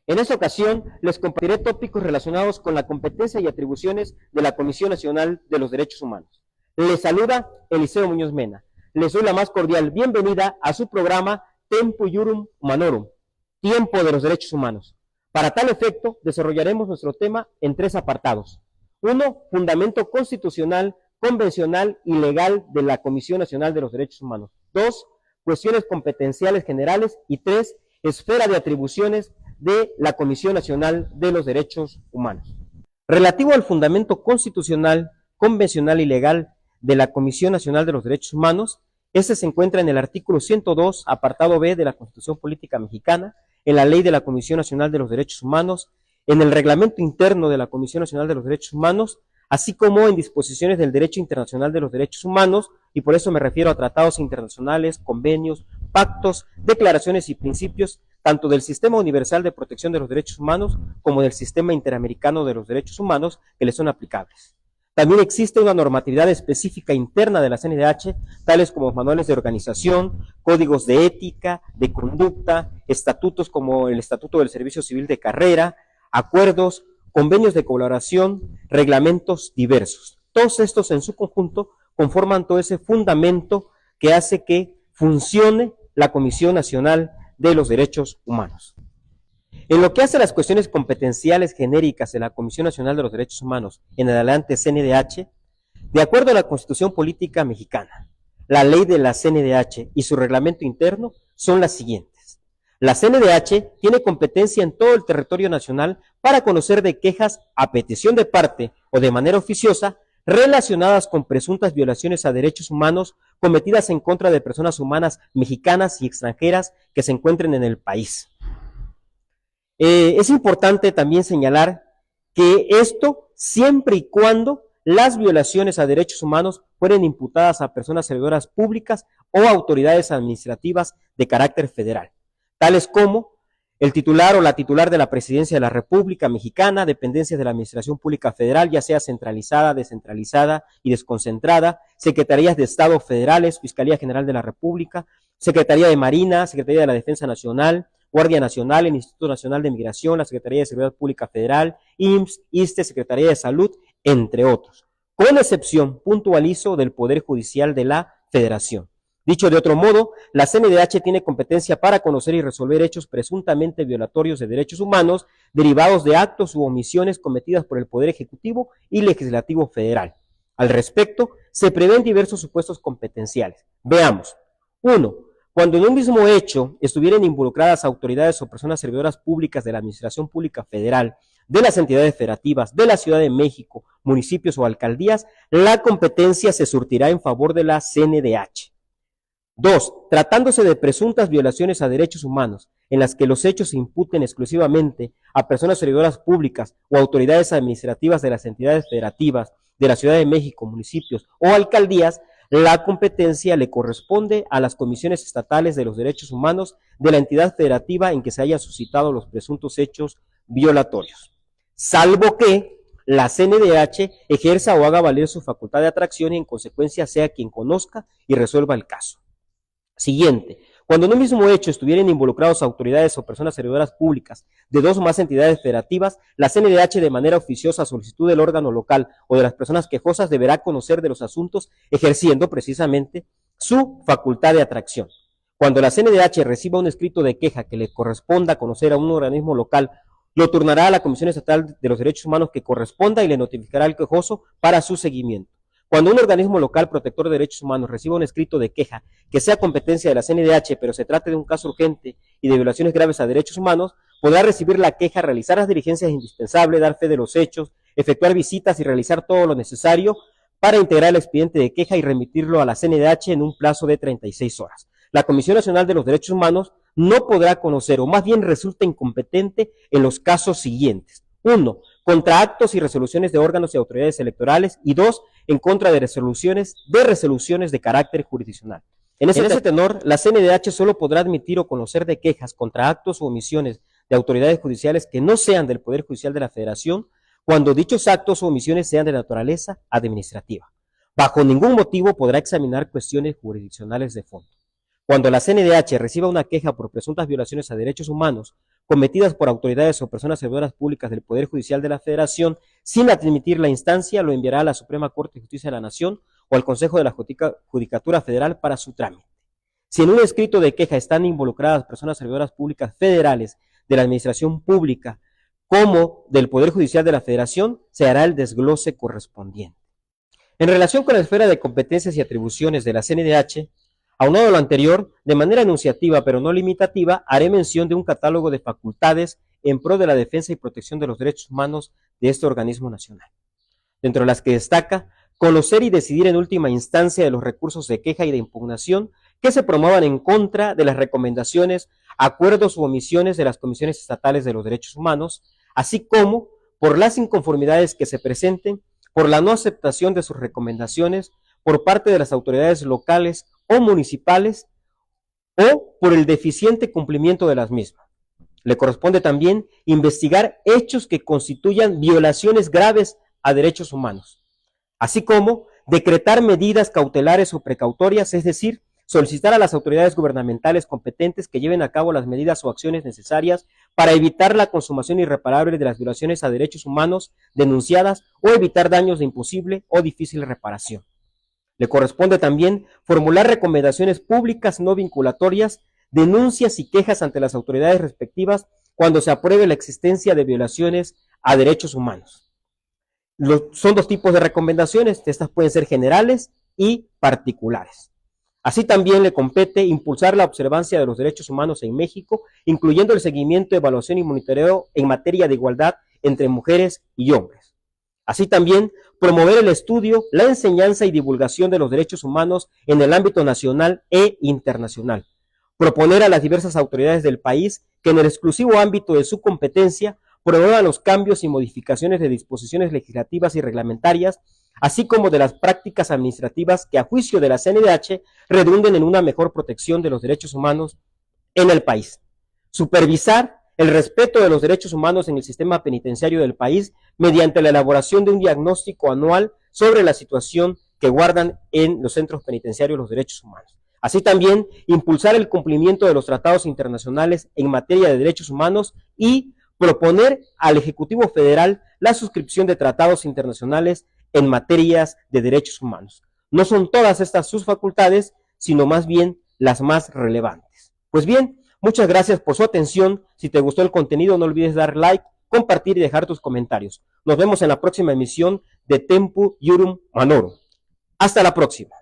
En esta ocasión les compartiré tópicos relacionados con la competencia y atribuciones de la Comisión Nacional de los Derechos Humanos. Les saluda Eliseo Muñoz Mena. Les doy la más cordial bienvenida a su programa Tempo Iurum Humanorum, Tiempo de los Derechos Humanos. Para tal efecto, desarrollaremos nuestro tema en 3 apartados. 1. Fundamento constitucional, convencional y legal de la Comisión Nacional de los Derechos Humanos. 2. Cuestiones competenciales generales. Y 3. Esfera de atribuciones de la Comisión Nacional de los Derechos Humanos. Relativo al fundamento constitucional, convencional y legal de la Comisión Nacional de los Derechos Humanos, este se encuentra en el artículo 102, apartado B de la Constitución Política Mexicana, en la Ley de la Comisión Nacional de los Derechos Humanos, en el Reglamento Interno de la Comisión Nacional de los Derechos Humanos, así como en disposiciones del Derecho Internacional de los Derechos Humanos, y por eso me refiero a tratados internacionales, convenios, pactos, declaraciones y principios, tanto del Sistema Universal de Protección de los Derechos Humanos como del Sistema Interamericano de los Derechos Humanos que les son aplicables. También existe una normatividad específica interna de la CNDH, tales como manuales de organización, códigos de ética, de conducta, estatutos como el Estatuto del Servicio Civil de Carrera, acuerdos, convenios de colaboración, reglamentos diversos. Todos estos en su conjunto conforman todo ese fundamento que hace que funcione la Comisión Nacional de los Derechos Humanos. En lo que hace a las cuestiones competenciales genéricas de la Comisión Nacional de los Derechos Humanos, en adelante CNDH, de acuerdo a la Constitución Política Mexicana, la ley de la CNDH y su reglamento interno son las siguientes. La CNDH tiene competencia en todo el territorio nacional para conocer de quejas a petición de parte o de manera oficiosa relacionadas con presuntas violaciones a derechos humanos cometidas en contra de personas humanas mexicanas y extranjeras que se encuentren en el país. Es importante también señalar que esto siempre y cuando las violaciones a derechos humanos fueran imputadas a personas servidoras públicas o autoridades administrativas de carácter federal, tales como el titular o la titular de la Presidencia de la República Mexicana, dependencias de la Administración Pública Federal, ya sea centralizada, descentralizada y desconcentrada, secretarías de Estado federales, Fiscalía General de la República, Secretaría de Marina, Secretaría de la Defensa Nacional, Guardia Nacional, el Instituto Nacional de Migración, la Secretaría de Seguridad Pública Federal, IMSS, ISSSTE, Secretaría de Salud, entre otros, con excepción, puntualizo, del Poder Judicial de la Federación. Dicho de otro modo, la CNDH tiene competencia para conocer y resolver hechos presuntamente violatorios de derechos humanos derivados de actos u omisiones cometidas por el Poder Ejecutivo y Legislativo Federal. Al respecto, se prevén diversos supuestos competenciales. Veamos. 1. Cuando en un mismo hecho estuvieran involucradas autoridades o personas servidoras públicas de la Administración Pública Federal, de las entidades federativas, de la Ciudad de México, municipios o alcaldías, la competencia se surtirá en favor de la CNDH. 2. Tratándose de presuntas violaciones a derechos humanos, en las que los hechos se imputen exclusivamente a personas servidoras públicas o autoridades administrativas de las entidades federativas, de la Ciudad de México, municipios o alcaldías, la competencia le corresponde a las comisiones estatales de los derechos humanos de la entidad federativa en que se hayan suscitado los presuntos hechos violatorios, salvo que la CNDH ejerza o haga valer su facultad de atracción y en consecuencia sea quien conozca y resuelva el caso. Siguiente. Cuando en un mismo hecho estuvieran involucrados autoridades o personas servidoras públicas de 2 o más entidades federativas, la CNDH de manera oficiosa a solicitud del órgano local o de las personas quejosas deberá conocer de los asuntos ejerciendo precisamente su facultad de atracción. Cuando la CNDH reciba un escrito de queja que le corresponda conocer a un organismo local, lo turnará a la Comisión Estatal de los Derechos Humanos que corresponda y le notificará al quejoso para su seguimiento. Cuando un organismo local protector de derechos humanos reciba un escrito de queja que sea competencia de la CNDH, pero se trate de un caso urgente y de violaciones graves a derechos humanos, podrá recibir la queja, realizar las diligencias indispensables, dar fe de los hechos, efectuar visitas y realizar todo lo necesario para integrar el expediente de queja y remitirlo a la CNDH en un plazo de 36 horas. La Comisión Nacional de los Derechos Humanos no podrá conocer, o más bien resulta incompetente en los casos siguientes. 1. Contra actos y resoluciones de órganos y autoridades electorales, y 2. En contra de resoluciones de carácter jurisdiccional. En ese tenor, la CNDH solo podrá admitir o conocer de quejas contra actos o omisiones de autoridades judiciales que no sean del Poder Judicial de la Federación, cuando dichos actos o omisiones sean de naturaleza administrativa. Bajo ningún motivo podrá examinar cuestiones jurisdiccionales de fondo. Cuando la CNDH reciba una queja por presuntas violaciones a derechos humanos cometidas por autoridades o personas servidoras públicas del Poder Judicial de la Federación, sin admitir la instancia, lo enviará a la Suprema Corte de Justicia de la Nación o al Consejo de la Judicatura Federal para su trámite. Si en un escrito de queja están involucradas personas servidoras públicas federales de la Administración Pública como del Poder Judicial de la Federación, se hará el desglose correspondiente. En relación con la esfera de competencias y atribuciones de la CNDH, aunado a lo anterior, de manera enunciativa pero no limitativa, haré mención de un catálogo de facultades en pro de la defensa y protección de los derechos humanos de este organismo nacional, dentro de las que destaca conocer y decidir en última instancia de los recursos de queja y de impugnación que se promuevan en contra de las recomendaciones, acuerdos u omisiones de las comisiones estatales de los derechos humanos, así como por las inconformidades que se presenten, por la no aceptación de sus recomendaciones por parte de las autoridades locales o municipales o por el deficiente cumplimiento de las mismas. Le corresponde también investigar hechos que constituyan violaciones graves a derechos humanos, así como decretar medidas cautelares o precautorias, es decir, solicitar a las autoridades gubernamentales competentes que lleven a cabo las medidas o acciones necesarias para evitar la consumación irreparable de las violaciones a derechos humanos denunciadas o evitar daños de imposible o difícil reparación. Le corresponde también formular recomendaciones públicas no vinculatorias, denuncias y quejas ante las autoridades respectivas cuando se apruebe la existencia de violaciones a derechos humanos. Son dos tipos de recomendaciones, estas pueden ser generales y particulares. Así también le compete impulsar la observancia de los derechos humanos en México, incluyendo el seguimiento, evaluación y monitoreo en materia de igualdad entre mujeres y hombres. Así también promover el estudio, la enseñanza y divulgación de los derechos humanos en el ámbito nacional e internacional. Proponer a las diversas autoridades del país que en el exclusivo ámbito de su competencia promuevan los cambios y modificaciones de disposiciones legislativas y reglamentarias, así como de las prácticas administrativas que a juicio de la CNDH redunden en una mejor protección de los derechos humanos en el país. Supervisar el respeto de los derechos humanos en el sistema penitenciario del país mediante la elaboración de un diagnóstico anual sobre la situación que guardan en los centros penitenciarios los derechos humanos. Así también, impulsar el cumplimiento de los tratados internacionales en materia de derechos humanos y proponer al Ejecutivo Federal la suscripción de tratados internacionales en materias de derechos humanos. No son todas estas sus facultades, sino más bien las más relevantes. Pues bien, muchas gracias por su atención. Si te gustó el contenido, no olvides dar like, compartir y dejar tus comentarios. Nos vemos en la próxima emisión de Tempus Iurum Manorum. Hasta la próxima.